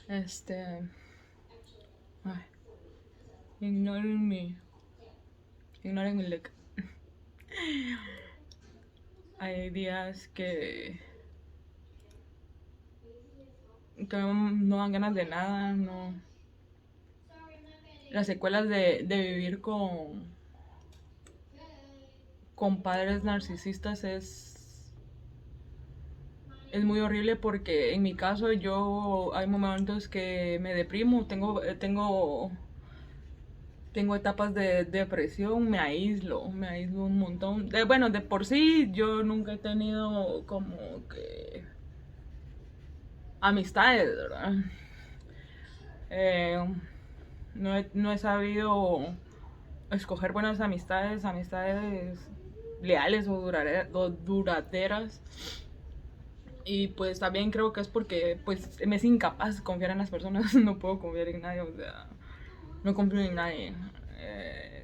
Este. Ay, ignoren mi. Ignoren mi look. Hay días que no dan ganas de nada, no. Las secuelas de vivir con padres narcisistas es muy horrible porque en mi caso yo hay momentos que me deprimo, tengo etapas de depresión, me aíslo un montón. Bueno, de por sí yo nunca he tenido como que amistades, ¿verdad? Eh, no he sabido escoger buenas amistades leales o duraderas. Y pues también creo que es porque pues me es incapaz de confiar en las personas, no puedo confiar en nadie, o sea, no confío en nadie.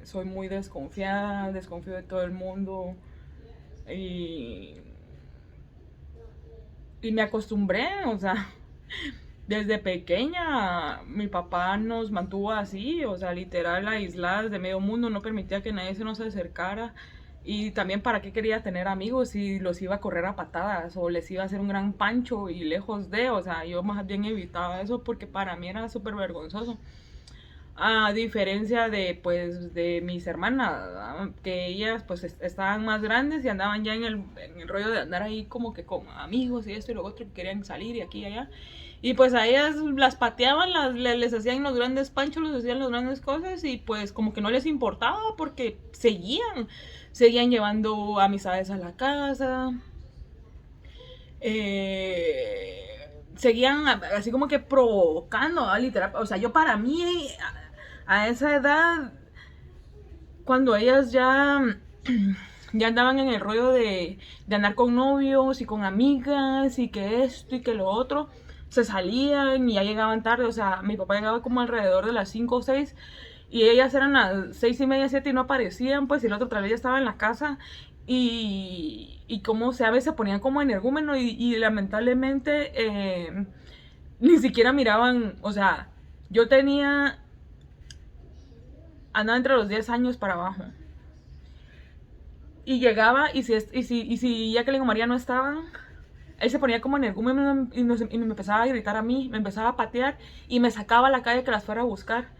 Soy muy desconfiada, desconfío de todo el mundo y, y me acostumbré, o sea, desde pequeña mi papá nos mantuvo así, o sea, literal aisladas de medio mundo, no permitía que nadie se nos acercara. Y también para qué quería tener amigos si los iba a correr a patadas o les iba a hacer un gran pancho y lejos de, o sea, yo más bien evitaba eso porque para mí era súper vergonzoso. A diferencia de pues de mis hermanas, ¿verdad? Que ellas pues estaban más grandes y andaban ya en el rollo de andar ahí como que con amigos y esto y lo otro, que querían salir y aquí y allá. Y pues a ellas las pateaban, les hacían los grandes panchos, les hacían las grandes cosas y pues como que no les importaba porque seguían llevando amistades a la casa, seguían así como que provocando, ¿no? Literal. O sea, yo para mí, a esa edad, cuando ellas ya andaban en el rollo de andar con novios y con amigas y que esto y que lo otro, se salían y ya llegaban tarde. O sea, mi papá llegaba como alrededor de las 5 o 6 y ellas eran las 6:30, 7 y no aparecían, pues, y el otro otra vez ya estaba en la casa. Y como se a veces se ponían como energúmeno y lamentablemente ni siquiera miraban, o sea, yo andaba entre los 10 años para abajo. Y llegaba y si Jacqueline o María no estaban, él se ponía como energúmeno y me empezaba a gritar a mí, me empezaba a patear y me sacaba a la calle que las fuera a buscar.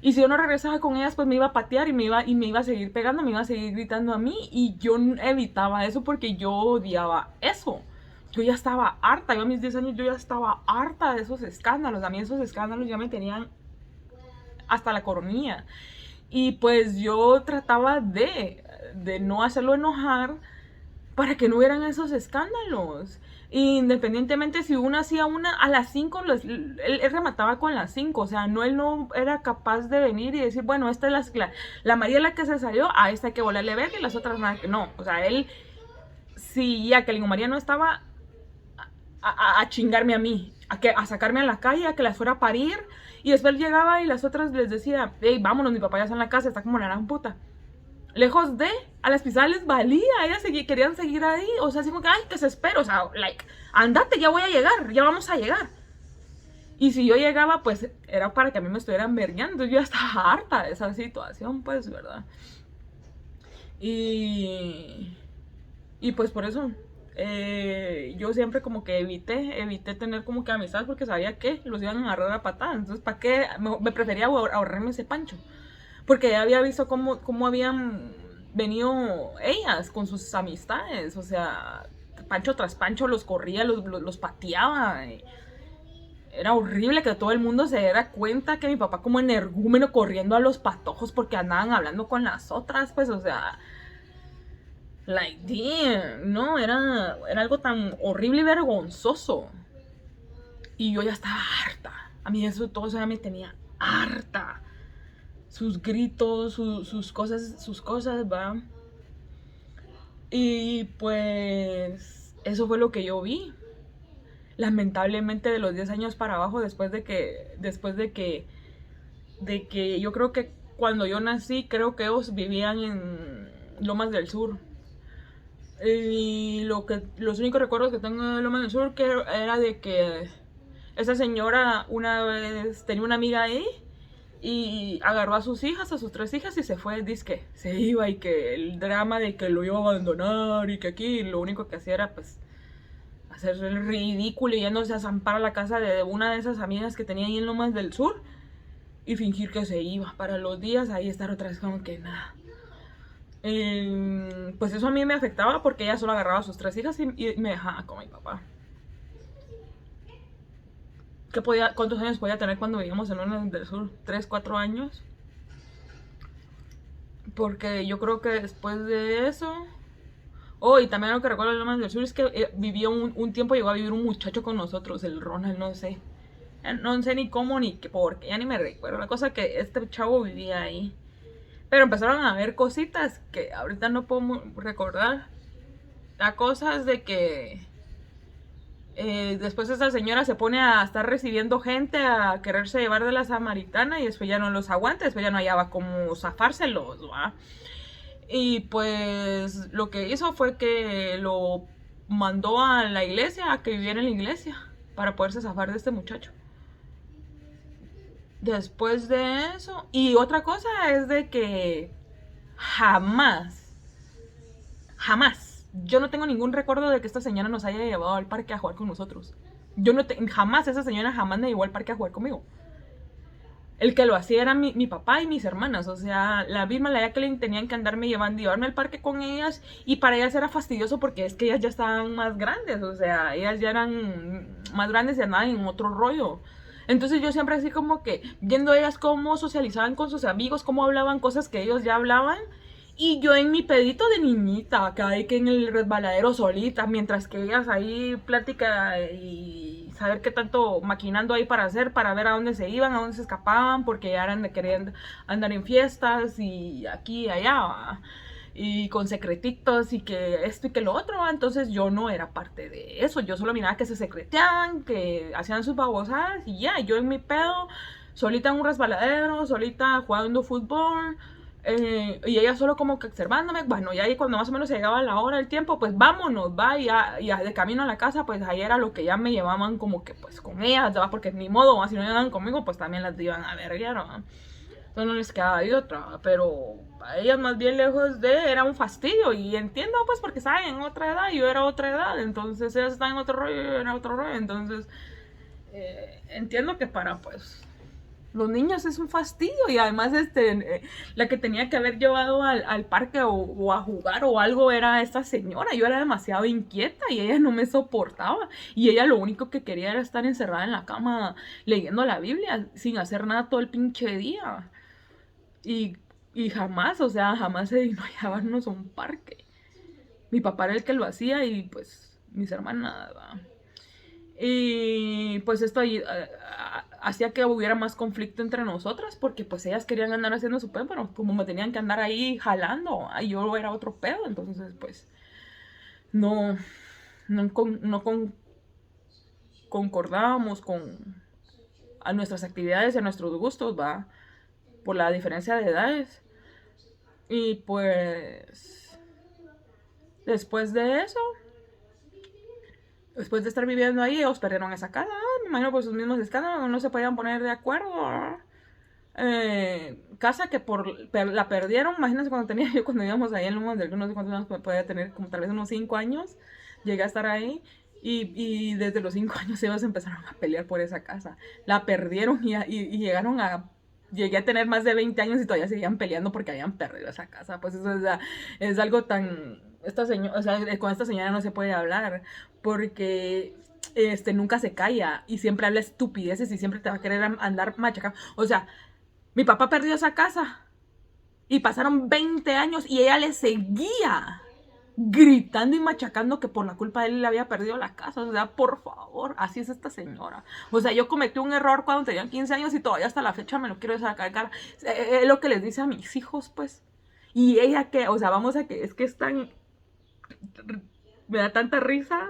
Y si yo no regresaba con ellas, pues me iba a patear y me iba a seguir pegando, me iba a seguir gritando a mí. Y yo evitaba eso porque yo odiaba eso. Yo ya estaba harta, yo a mis 10 años yo ya estaba harta de esos escándalos. A mí esos escándalos ya me tenían hasta la coronilla. Y pues yo trataba de no hacerlo enojar para que no hubieran esos escándalos. Independientemente si una hacía una, a las 5 él remataba con las 5. O sea, él no era capaz de venir y decir, bueno, esta es la María la que se salió, a esta hay que volarle verga y las otras nada. No, o sea, él, si ya que María no estaba, a chingarme a mí, a sacarme a la calle, a que las fuera a parir. Y después llegaba y las otras les decía, hey, vámonos, mi papá ya está en la casa, está como la gran puta. Lejos de, a las pisadas les valía, ellas querían seguir ahí, o sea, así como que, ay, que se espera, o sea, like, andate, ya voy a llegar, ya vamos a llegar. Y si yo llegaba, pues, era para que a mí me estuvieran vergueando, yo ya estaba harta de esa situación, pues, ¿verdad? Y, y pues por eso, yo siempre como que evité tener como que amistades porque sabía que los iban a agarrar a patadas, entonces, ¿para qué? Me prefería ahorrarme ese pancho. Porque ya había visto cómo habían venido ellas con sus amistades. O sea, pancho tras pancho los corría, los pateaba. Era horrible que todo el mundo se diera cuenta que mi papá como energúmeno corriendo a los patojos porque andaban hablando con las otras. Pues, o sea, like, damn, no, era algo tan horrible y vergonzoso. Y yo ya estaba harta. A mí eso todo eso ya me tenía harta. Sus gritos, sus cosas, va. Y pues eso fue lo que yo vi. Lamentablemente de los 10 años para abajo, después de que yo creo que cuando yo nací, creo que ellos vivían en Lomas del Sur. Y los únicos recuerdos que tengo de Loma del Sur que era de que esa señora una vez tenía una amiga ahí y agarró a sus hijas, a sus 3 hijas y se fue, dizque se iba y que el drama de que lo iba a abandonar y que aquí lo único que hacía era pues hacer el ridículo y yéndose a zampar a la casa de una de esas amigas que tenía ahí en Lomas del Sur y fingir que se iba para los días ahí estar otra vez como que nada. Pues eso a mí me afectaba porque ella solo agarraba a sus 3 hijas y me dejaba con mi papá. ¿Cuántos años podía tener cuando vivíamos en Lomas del Sur? 3, 4 años. Porque yo creo que después de eso... Oh, y también lo que recuerdo de Lomas del Sur es que vivió un tiempo, llegó a vivir un muchacho con nosotros, el Ronald, no sé. No sé ni cómo ni por qué, ya ni me recuerdo. La cosa que este chavo vivía ahí. Pero empezaron a ver cositas que ahorita no puedo recordar. La cosa es de que después esa señora se pone a estar recibiendo gente, a quererse llevar de la samaritana y después ya no los aguanta, después ya no hallaba cómo zafárselos, ¿va? Y pues lo que hizo fue que lo mandó a la iglesia, a que viviera en la iglesia, para poderse zafar de este muchacho. Después de eso, y otra cosa es de que jamás, yo no tengo ningún recuerdo de que esta señora nos haya llevado al parque a jugar con nosotros. Jamás, esa señora jamás me llevó al parque a jugar conmigo. El que lo hacía era mi papá y mis hermanas. O sea, la Vilma, la Jacqueline tenían que andarme llevarme al parque con ellas. Y para ellas era fastidioso porque es que ellas ya estaban más grandes. O sea, ellas ya eran más grandes y andaban en otro rollo. Entonces yo siempre así como que viendo ellas cómo socializaban con sus amigos, cómo hablaban cosas que ellos ya hablaban. Y yo en mi pedito de niñita, acá hay que en el resbaladero solita, mientras que ellas ahí plática y saber qué tanto maquinando ahí para hacer, para ver a dónde se iban, a dónde se escapaban, porque ya eran de querer andar en fiestas y aquí y allá, ¿va? Y con secretitos y que esto y que lo otro, ¿va? Entonces yo no era parte de eso, yo solo miraba que se secreteaban, que hacían sus babosadas y ya, yo en mi pedo, solita en un resbaladero, solita jugando fútbol. Y ella solo como que observándome, bueno, ya ahí cuando más o menos llegaba la hora, el tiempo, pues vámonos, va, y ya de camino a la casa, pues ahí era lo que ya me llevaban como que pues con ellas, ¿va? Porque ni modo, ¿va? Si no llegaban conmigo, pues también las iban a verguiar, ¿va? Entonces no les quedaba de otra, pero a ellas más bien lejos de, era un fastidio, y entiendo pues porque estaban en otra edad, yo era otra edad, entonces ellas estaban en otro rollo, yo era otro rollo, entonces entiendo que para pues los niños es un fastidio y además la que tenía que haber llevado al parque o a jugar o algo era esta señora. Yo era demasiado inquieta y ella no me soportaba y ella lo único que quería era estar encerrada en la cama leyendo la Biblia sin hacer nada todo el pinche día y jamás, o sea, jamás se dignó a llevarnos a un parque. Mi papá era el que lo hacía y pues mis hermanas, ¿va? Y pues esto hacía que hubiera más conflicto entre nosotras porque pues ellas querían andar haciendo su pedo, pero como me tenían que andar ahí jalando, yo era otro pedo, entonces pues no, concordábamos con a nuestras actividades y a nuestros gustos, va, por la diferencia de edades. Y pues después de eso, después de estar viviendo ahí, ellos perdieron esa casa. Me imagino por sus mismos escándalos, no se podían poner de acuerdo. Casa que la perdieron, imagínense cuando íbamos ahí en Lomas del Sur, no sé cuántos años podía tener, como tal vez unos 5 años, llegué a estar ahí. Y desde los 5 años ellos empezaron a pelear por esa casa. La perdieron y llegaron a... Llegué a tener más de 20 años y todavía seguían peleando porque habían perdido esa casa. Pues eso es algo tan... o sea, con esta señora no se puede hablar porque nunca se calla y siempre habla estupideces y siempre te va a querer andar machacando. O sea, mi papá perdió esa casa y pasaron 20 años y ella le seguía gritando y machacando que por la culpa de él le había perdido la casa. O sea, por favor, así es esta señora. O sea, yo cometí un error cuando tenía 15 años y todavía hasta la fecha me lo quiero sacar cara. Es lo que les dice a mis hijos, pues. Y ella que, o sea, vamos a que, es que es tan... Me da tanta risa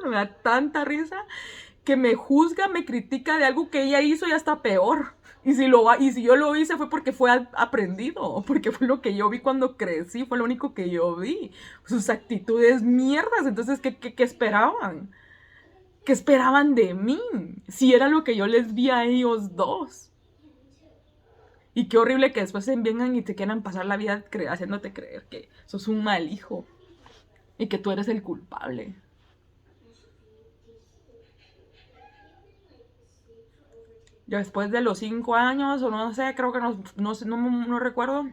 que me juzga, me critica de algo que ella hizo y hasta peor. Y si yo lo hice fue porque fue aprendido, porque fue lo que yo vi cuando crecí, fue lo único que yo vi. Sus actitudes mierdas, entonces, ¿qué esperaban? ¿Qué esperaban de mí? Si era lo que yo les vi a ellos dos. Y qué horrible que después se vengan y te quieran pasar la vida haciéndote creer que sos un mal hijo y que tú eres el culpable. Yo después de los 5 años, o no sé, creo que no recuerdo,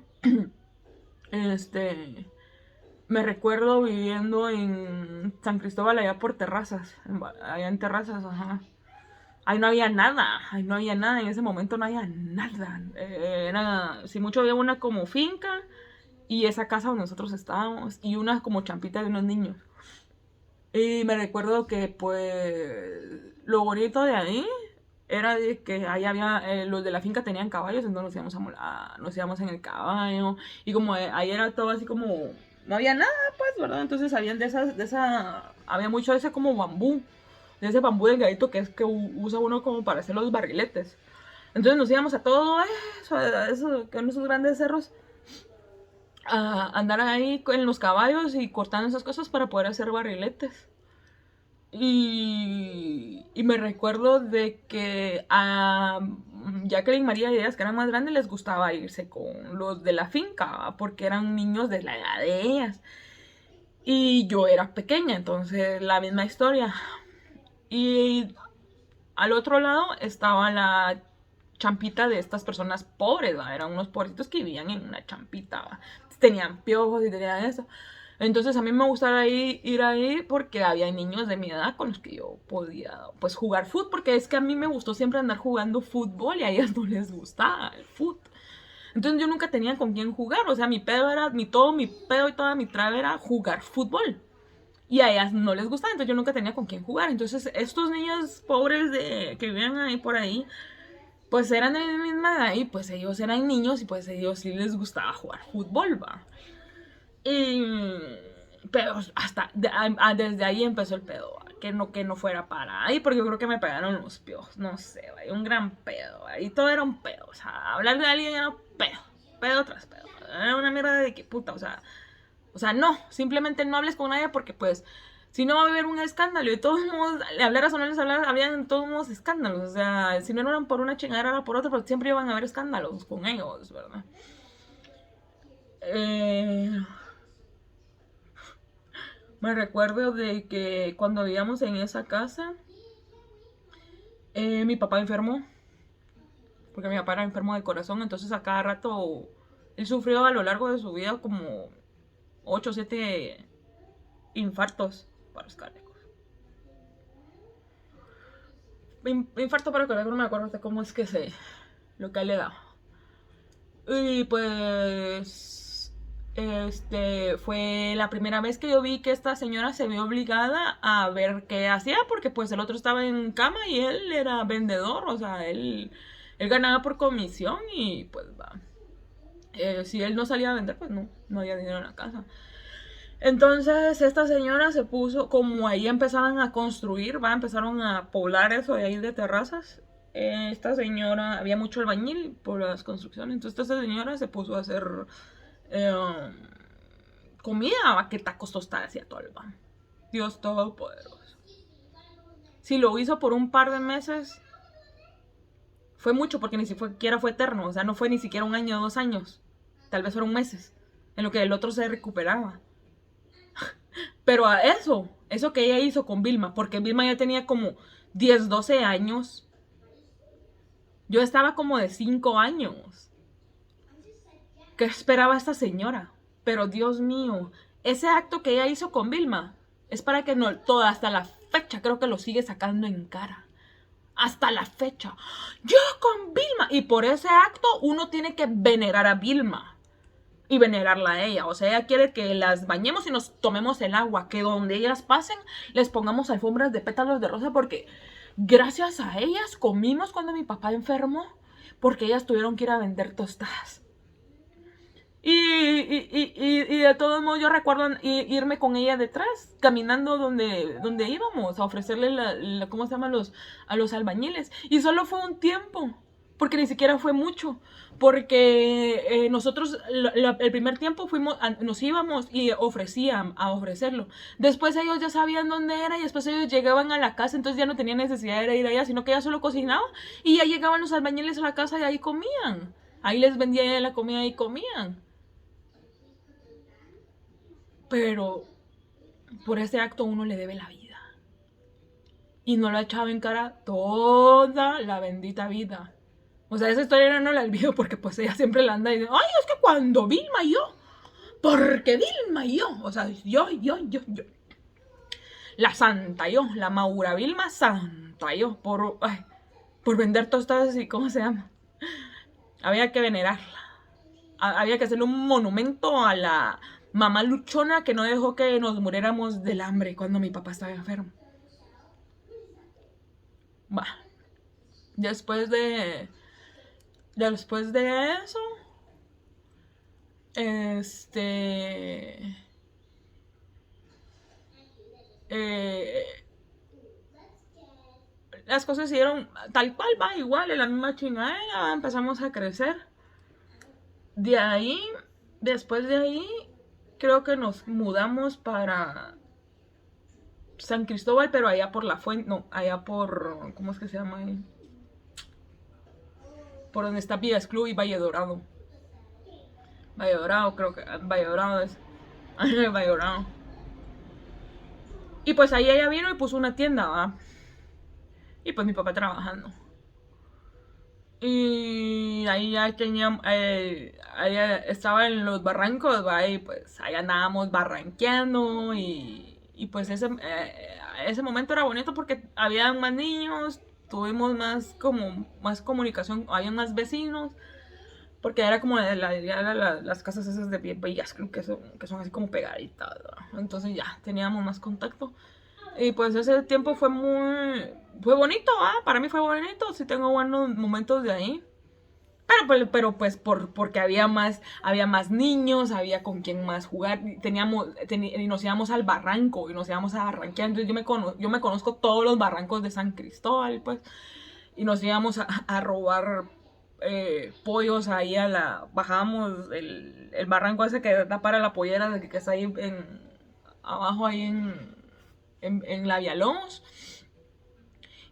me recuerdo viviendo en San Cristóbal, allá por Terrazas, allá en Terrazas, ajá. Ahí no había nada, en ese momento no había nada. Si mucho había una como finca y esa casa donde nosotros estábamos y una como champita de unos niños. Y me recuerdo que pues lo bonito de ahí era de que ahí había, los de la finca tenían caballos, entonces nos íbamos en el caballo y como ahí era todo así como, no había nada pues, ¿verdad? Entonces había había mucho de ese como bambú, de ese bambú delgadito que es que usa uno como para hacer los barriletes. Entonces nos íbamos a todo eso con esos grandes cerros, a andar ahí en los caballos y cortando esas cosas para poder hacer barriletes. Y me recuerdo de que a Jacqueline, María y ellas, que eran más grandes, les gustaba irse con los de la finca, porque eran niños de la edad de ellas. Y yo era pequeña, entonces la misma historia. Y al otro lado estaba la champita de estas personas pobres, ¿va? Eran unos pobrecitos que vivían en una champita, ¿va? Tenían piojos y tenían eso. Entonces a mí me gustaba ir ahí porque había niños de mi edad con los que yo podía pues jugar fútbol, porque es que a mí me gustó siempre andar jugando fútbol y a ellas no les gustaba el fútbol. Entonces yo nunca tenía con quién jugar, o sea, todo mi pedo y toda mi traba era jugar fútbol. Y a ellas no les gustaba, entonces yo nunca tenía con quién jugar. Entonces estos niños pobres que vivían ahí por ahí, pues eran de mi misma edad y pues ellos eran niños y pues ellos sí les gustaba jugar fútbol, ¿va? Pero desde ahí empezó el pedo, que no fuera para ahí, porque yo creo que me pegaron los piojos, no sé, un gran pedo, y todo era un pedo, o sea, hablar de alguien era un pedo tras pedo, era una mierda de que puta, o sea, no, simplemente no hables con nadie porque pues, si no va a haber un escándalo, y de todos modos, le hablaras o no les hablaras, habían de todos modos escándalos, o sea, si no eran por una chingadera era por otra, pero siempre iban a haber escándalos con ellos, ¿verdad? Me recuerdo de que cuando vivíamos en esa casa, mi papá enfermó, porque mi papá era enfermo del corazón, entonces a cada rato él sufrió a lo largo de su vida como 8 o 7 infartos paroscárdicos. Infarto paroscárdicos, no me acuerdo de cómo es que lo que le da. Y pues fue la primera vez que yo vi que esta señora se vio obligada a ver qué hacía, porque pues el otro estaba en cama y él era vendedor, o sea, él ganaba por comisión y pues va. Si él no salía a vender, pues no había dinero en la casa. Entonces esta señora se puso, como ahí empezaban a construir, empezaron a poblar eso de ahí de terrazas. Esta señora, había mucho albañil por las construcciones, entonces esta señora se puso a hacer comida, que tacos tostadas y atolva. Dios todopoderoso. Si lo hizo por un par de meses, fue mucho porque ni siquiera fue eterno, o sea, no fue ni siquiera 1 año o 2 años, tal vez fueron meses, en lo que el otro se recuperaba. Pero a eso que ella hizo con Vilma, porque Vilma ya tenía como 10, 12 años. Yo estaba como de 5 años. ¿Qué esperaba esta señora? Pero Dios mío, ese acto que ella hizo con Vilma es para que hasta la fecha creo que lo sigue sacando en cara. Hasta la fecha. Yo con Vilma. Y por ese acto uno tiene que venerar a Vilma. Y venerarla a ella, o sea, ella quiere que las bañemos y nos tomemos el agua, que donde ellas pasen les pongamos alfombras de pétalos de rosa, porque gracias a ellas comimos cuando mi papá enfermó, porque ellas tuvieron que ir a vender tostadas. Y de todos modos yo recuerdo irme con ella detrás, caminando donde íbamos, a ofrecerle ¿cómo se llama? A los albañiles. Y solo fue un tiempo, porque ni siquiera fue mucho. Porque nosotros el primer tiempo nos íbamos y ofrecían a ofrecerlo. Después ellos ya sabían dónde era y después ellos llegaban a la casa, entonces ya no tenían necesidad de ir allá, sino que ella solo cocinaba y ya llegaban los albañiles a la casa y ahí comían. Ahí les vendía la comida y comían. Pero por ese acto uno le debe la vida. Y no lo ha echado en cara toda la bendita vida. O sea, esa historia no la olvido porque pues ella siempre la anda diciendo, ay, es que cuando Vilma y yo, porque Vilma y yo, o sea, yo. La santa yo, la Maura Vilma santa yo, por vender tostadas y ¿cómo se llama? Había que venerarla. Había que hacerle un monumento a la mamá luchona que no dejó que nos muriéramos del hambre cuando mi papá estaba enfermo. Bah. Después de eso, las cosas siguieron tal cual, va igual, en la misma chingadera, empezamos a crecer. De ahí, después de ahí, creo que nos mudamos para San Cristóbal, pero allá por La Fuente, no, allá por, ¿cómo es que se llama ahí? Por donde está Villas Club y Valle Dorado. Valle Dorado, creo que, Valle Dorado es. Valle Dorado. Y pues ahí ella vino y puso una tienda, ¿va? Y pues mi papá trabajando. Y ahí ya tenía, ahí estaba en los barrancos, ¿va? Y pues ahí andábamos barranqueando y pues ese momento era bonito porque había más niños, tuvimos más comunicación, había más vecinos, porque era como las casas esas de bellas, creo que son así como pegaditas, ¿no? Entonces ya teníamos más contacto. Y pues ese tiempo fue bonito, ¿ah? Para mí fue bonito, sí tengo buenos momentos de ahí. Pero pues porque había más niños, había con quien más jugar, y nos íbamos al barranco, y nos íbamos a barranquear, entonces yo me conozco todos los barrancos de San Cristóbal, pues, y nos íbamos a robar pollos ahí bajábamos el barranco ese que da para la pollera, que está ahí abajo ahí en la Villalobos,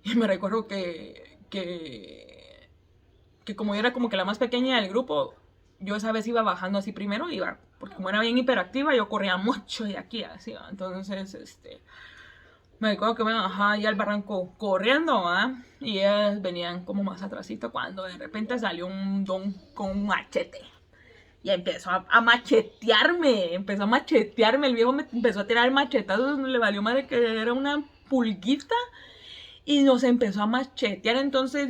y me recuerdo que como yo era como que la más pequeña del grupo, yo esa vez iba bajando así primero, porque como era bien hiperactiva, yo corría mucho de aquí así, ¿va? Entonces, me recuerdo que me bajaba allá al barranco corriendo, ¿va? Y ellas venían como más atrasito cuando de repente salió un don con un machete. Y empezó a machetearme, el viejo me empezó a tirar machetazos, le valió madre que era una pulguita, y nos empezó a machetear, entonces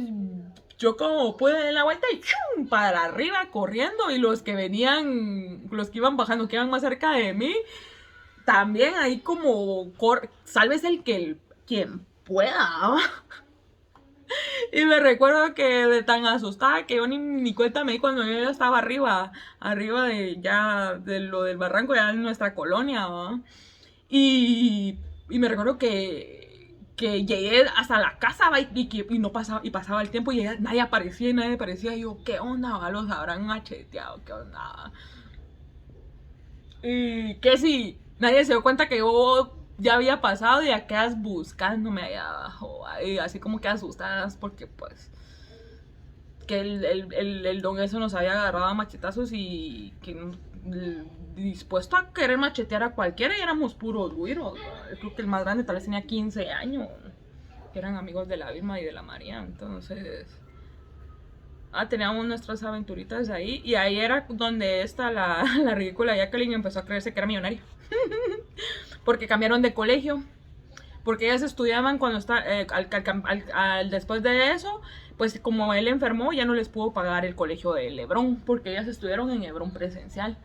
yo como pude dar la vuelta y ¡chum! Para arriba corriendo, y los que iban bajando, que iban más cerca de mí, también ahí como, sálvese quien pueda. Y me recuerdo que de tan asustada que yo ni cuenta me di cuando yo ya estaba arriba de lo del barranco, ya en nuestra colonia, ¿va? Y me recuerdo que llegué hasta la casa, ¿va? Y no pasaba, y pasaba el tiempo y nadie aparecía, y yo, ¿qué onda, va? ¿Los habrán macheteado? ¿Qué onda? Y que si nadie se dio cuenta que yo ya había pasado y aquellas buscándome allá abajo, y así como que asustadas porque pues que el don eso nos había agarrado a machetazos y que dispuesto a querer machetear a cualquiera, y éramos puros güiros. Creo que el más grande tal vez tenía 15 años, que eran amigos de la Vilma y de la María, entonces teníamos nuestras aventuritas ahí, y ahí era donde la ridícula Jacqueline empezó a creerse que era millonaria. Porque cambiaron de colegio, porque ellas estudiaban cuando después de eso, pues como él enfermó ya no les pudo pagar el colegio de Hebrón, porque ellas estudiaron en Hebrón presencial.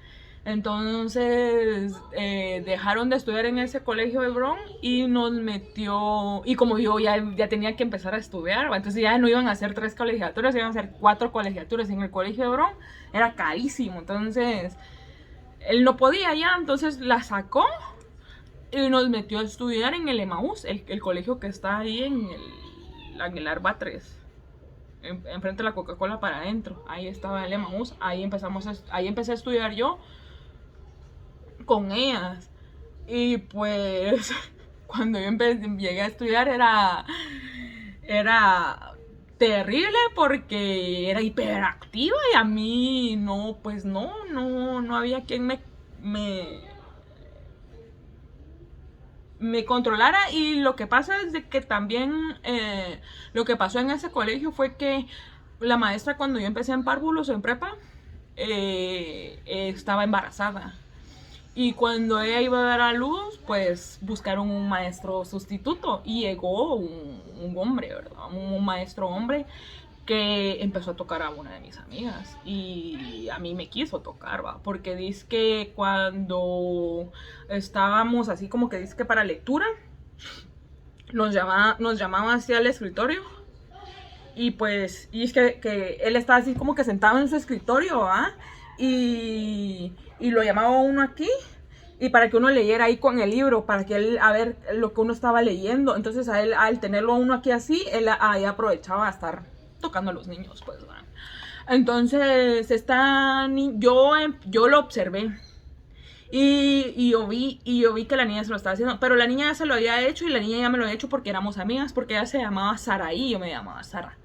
Entonces dejaron de estudiar en ese colegio de Bron y nos metió, y como yo ya tenía que empezar a estudiar, entonces ya no iban a hacer 3 colegiaturas, iban a hacer 4 colegiaturas en el colegio de Bron, era carísimo, entonces él no podía ya, entonces la sacó y nos metió a estudiar en el Emaús, el colegio que está ahí en el Aguilar Batres, enfrente de la Coca-Cola para adentro. Ahí estaba el Emaús, ahí empecé a estudiar yo con ellas. Y pues cuando yo llegué a estudiar era terrible porque era hiperactiva y a mí no, pues no había quien me controlara. Y lo que pasa es de que también lo que pasó en ese colegio fue que la maestra, cuando yo empecé en párvulos o en prepa, estaba embarazada. Y cuando ella iba a dar a luz, pues buscaron un maestro sustituto y llegó un hombre, ¿verdad? Un maestro hombre que empezó a tocar a una de mis amigas y a mí me quiso tocar, ¿va? Porque dice que cuando estábamos así como que dice que para lectura, nos llamaba hacia el escritorio y pues, y es que él estaba así como que sentado en su escritorio, ¿va? Y lo llamaba uno aquí y para que uno leyera ahí con el libro, para que él, a ver lo que uno estaba leyendo. Entonces a él, al tenerlo uno aquí así, él ahí aprovechaba a estar tocando a los niños, pues, ¿verdad? Entonces yo lo observé y yo vi que la niña se lo estaba haciendo, pero la niña ya se lo había hecho y la niña ya me lo había hecho porque éramos amigas, porque ella se llamaba Sara y yo me llamaba Sara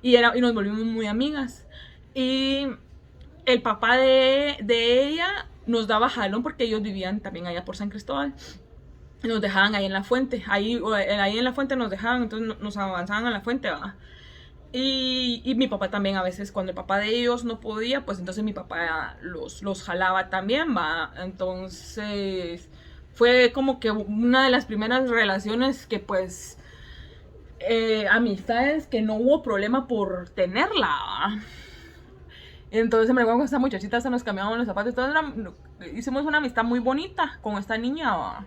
y nos volvimos muy amigas. Y el papá de ella nos daba jalón porque ellos vivían también allá por San Cristóbal. Nos dejaban ahí en la fuente. Ahí en la fuente nos dejaban, entonces nos avanzaban a la fuente, ¿va? Y mi papá también a veces, cuando el papá de ellos no podía, pues entonces mi papá los jalaba también, ¿va? Entonces fue como que una de las primeras relaciones que pues amistades que no hubo problema por tenerla, ¿va? Entonces me acuerdo con esta muchachita, se nos cambiaban los zapatos. Entonces hicimos una amistad muy bonita con esta niña, ¿va?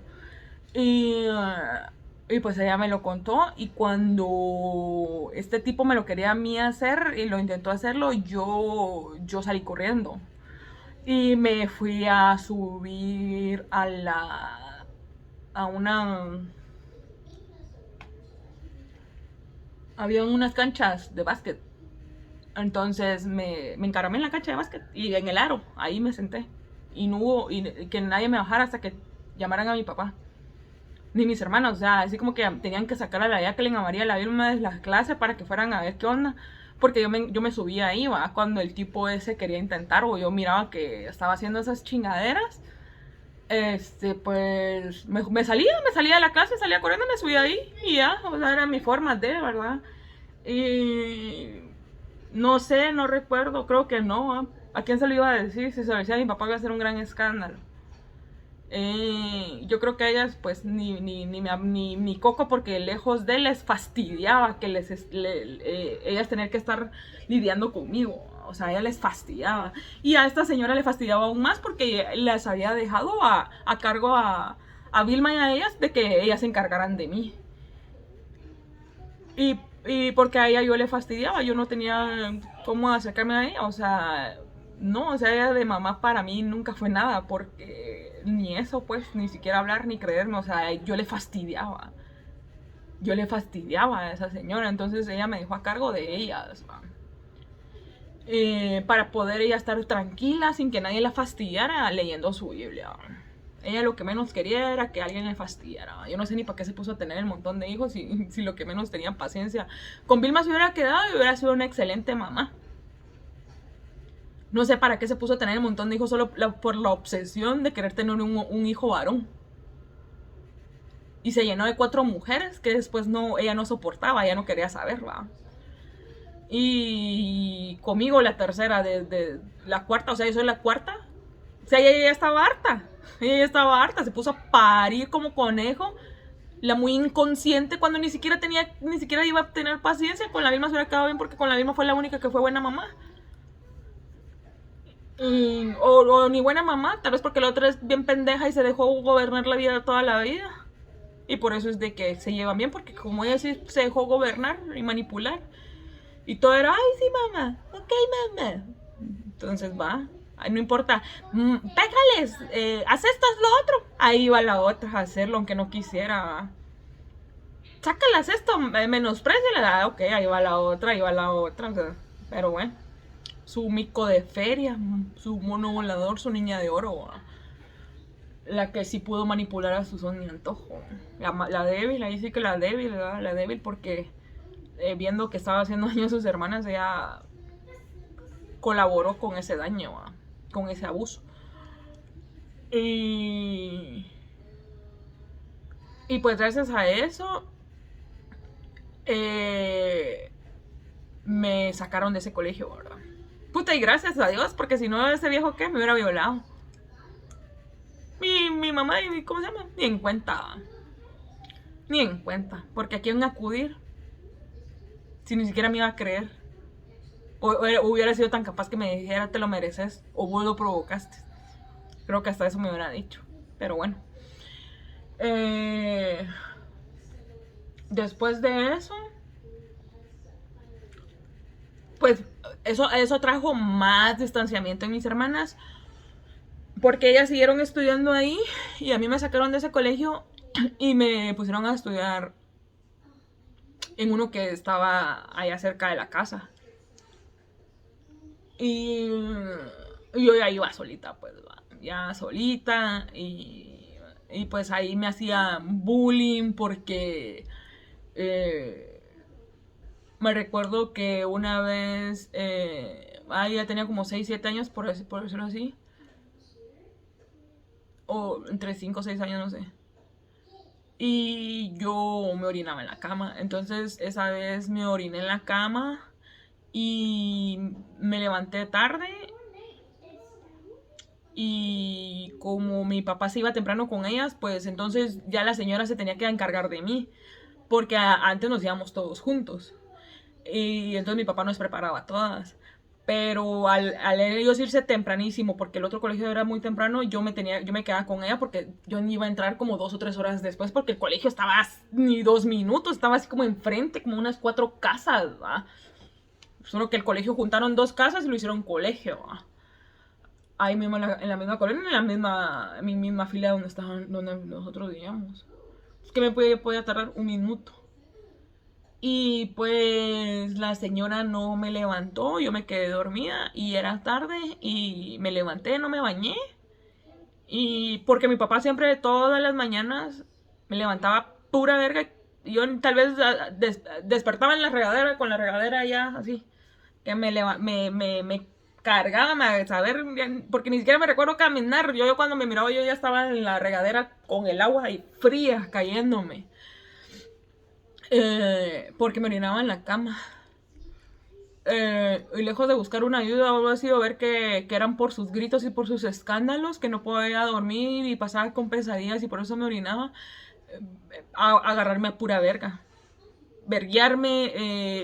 Y pues ella me lo contó. Y cuando este tipo me lo quería a mí hacer y lo intentó hacerlo, yo salí corriendo. Y me fui a subir a una... Había unas canchas de básquet. Entonces me encaramé en la cancha de básquet y en el aro, ahí me senté. Y no hubo que nadie me bajara hasta que llamaran a mi papá. Ni mis hermanos, o sea, así como que tenían que sacar a la Jacqueline, a María, la Vilma de las clases para que fueran a ver qué onda. Porque yo me subía ahí, ¿va? Cuando el tipo ese quería intentar o yo miraba que estaba haciendo esas chingaderas. Pues me salía de la clase, salía corriendo, me subía ahí y ya, o sea, era mi forma de, ¿verdad? Y no sé, no recuerdo, creo que no. ¿A quién se lo iba a decir? Si se lo decía a mi papá iba a ser un gran escándalo. Yo creo que a ellas pues ni coco, porque lejos de les fastidiaba que ellas tener que estar lidiando conmigo. O sea, a ella les fastidiaba. Y a esta señora le fastidiaba aún más porque les había dejado a cargo a Vilma y a ellas de que ellas se encargaran de mí. Y porque a ella yo le fastidiaba, yo no tenía cómo acercarme a ella, o sea, no, o sea, ella de mamá para mí nunca fue nada, porque ni eso, pues, ni siquiera hablar ni creerme, o sea, yo le fastidiaba a esa señora, entonces ella me dejó a cargo de ellas, para poder ella estar tranquila sin que nadie la fastidiara leyendo su Biblia. Ella lo que menos quería era que alguien le fastidiara. Yo no sé ni para qué se puso a tener el montón de hijos si lo que menos tenía paciencia. Con Vilma se hubiera quedado y hubiera sido una excelente mamá. No sé para qué se puso a tener el montón de hijos solo por la obsesión de querer tener un hijo varón. Y se llenó de 4 mujeres que después ella no soportaba, ella no quería saber, ¿va? Y conmigo la tercera, de la cuarta, o sea, yo soy la cuarta. O sea, ella ya estaba harta. Ella estaba harta, se puso a parir como conejo. La muy inconsciente, cuando ni siquiera iba a tener paciencia. Con la Vilma se hubiera quedado bien porque con la Vilma fue la única que fue buena mamá. O ni buena mamá, tal vez porque la otra es bien pendeja y se dejó gobernar la vida toda la vida. Y por eso es de que se llevan bien, porque como ella sí se dejó gobernar y manipular. Y todo era, ay, sí, mamá, ok, mamá. Entonces va, ay, no importa, pégales, haz esto, haz lo otro. Ahí va la otra a hacerlo, aunque no quisiera. ¿Va? Sácalas esto, menospreciala. Ok, ahí va la otra, ahí va la otra. O sea, pero bueno, su mico de feria, su mono volador, su niña de oro. ¿Va? La que sí pudo manipular a su son y antojo. La débil, ahí sí que la débil, ¿verdad? La débil porque viendo que estaba haciendo daño a sus hermanas, ella colaboró con ese daño, ¿va? Con ese abuso. Y pues gracias a eso me sacaron de ese colegio, ¿verdad? Puta, y gracias a Dios, porque si no, ese viejo que me hubiera violado. Mi mamá y ¿cómo se llama? Ni en cuenta. Ni en cuenta. Porque a quién acudir si ni siquiera me iba a creer. O hubiera sido tan capaz que me dijera te lo mereces o vos lo provocaste. Creo que hasta eso me hubiera dicho. Pero bueno. Después de eso, pues eso trajo más distanciamiento en mis hermanas. Porque ellas siguieron estudiando ahí y a mí me sacaron de ese colegio y me pusieron a estudiar en uno que estaba allá cerca de la casa. Y yo ya iba solita, pues, ya solita y pues ahí me hacía bullying porque me recuerdo que una vez, ya tenía como 6, 7 años, por decirlo así, o entre 5 o 6 años, no sé. Y yo me orinaba en la cama. Entonces esa vez me oriné en la cama y me levanté tarde. Y como mi papá se iba temprano con ellas, pues entonces ya la señora se tenía que encargar de mí. Porque antes nos íbamos todos juntos. Y entonces mi papá nos preparaba a todas. Pero al ellos irse tempranísimo, porque el otro colegio era muy temprano, yo me quedaba con ella porque yo iba a entrar como 2 o 3 horas después, porque el colegio estaba ni 2 minutos, estaba así como enfrente, como unas 4 casas, ¿va? Solo que el colegio juntaron 2 casas y lo hicieron colegio, ¿va? Ahí mismo en la misma colonia, en mi misma fila donde nosotros vivíamos. Es que me podía tardar un minuto. Y pues la señora no me levantó, yo me quedé dormida y era tarde y me levanté, no me bañé. Y porque mi papá siempre todas las mañanas me levantaba pura verga. Y yo tal vez despertaba en la regadera, con la regadera ya así. Que me cargaba, a saber, porque ni siquiera me recuerdo caminar. Yo cuando me miraba yo ya estaba en la regadera con el agua ahí fría cayéndome. Porque me orinaba en la cama. Y lejos de buscar una ayuda o algo así, o ver que eran por sus gritos y por sus escándalos, que no podía dormir y pasaba con pesadillas y por eso me orinaba, agarrarme a pura verga. Verguiarme,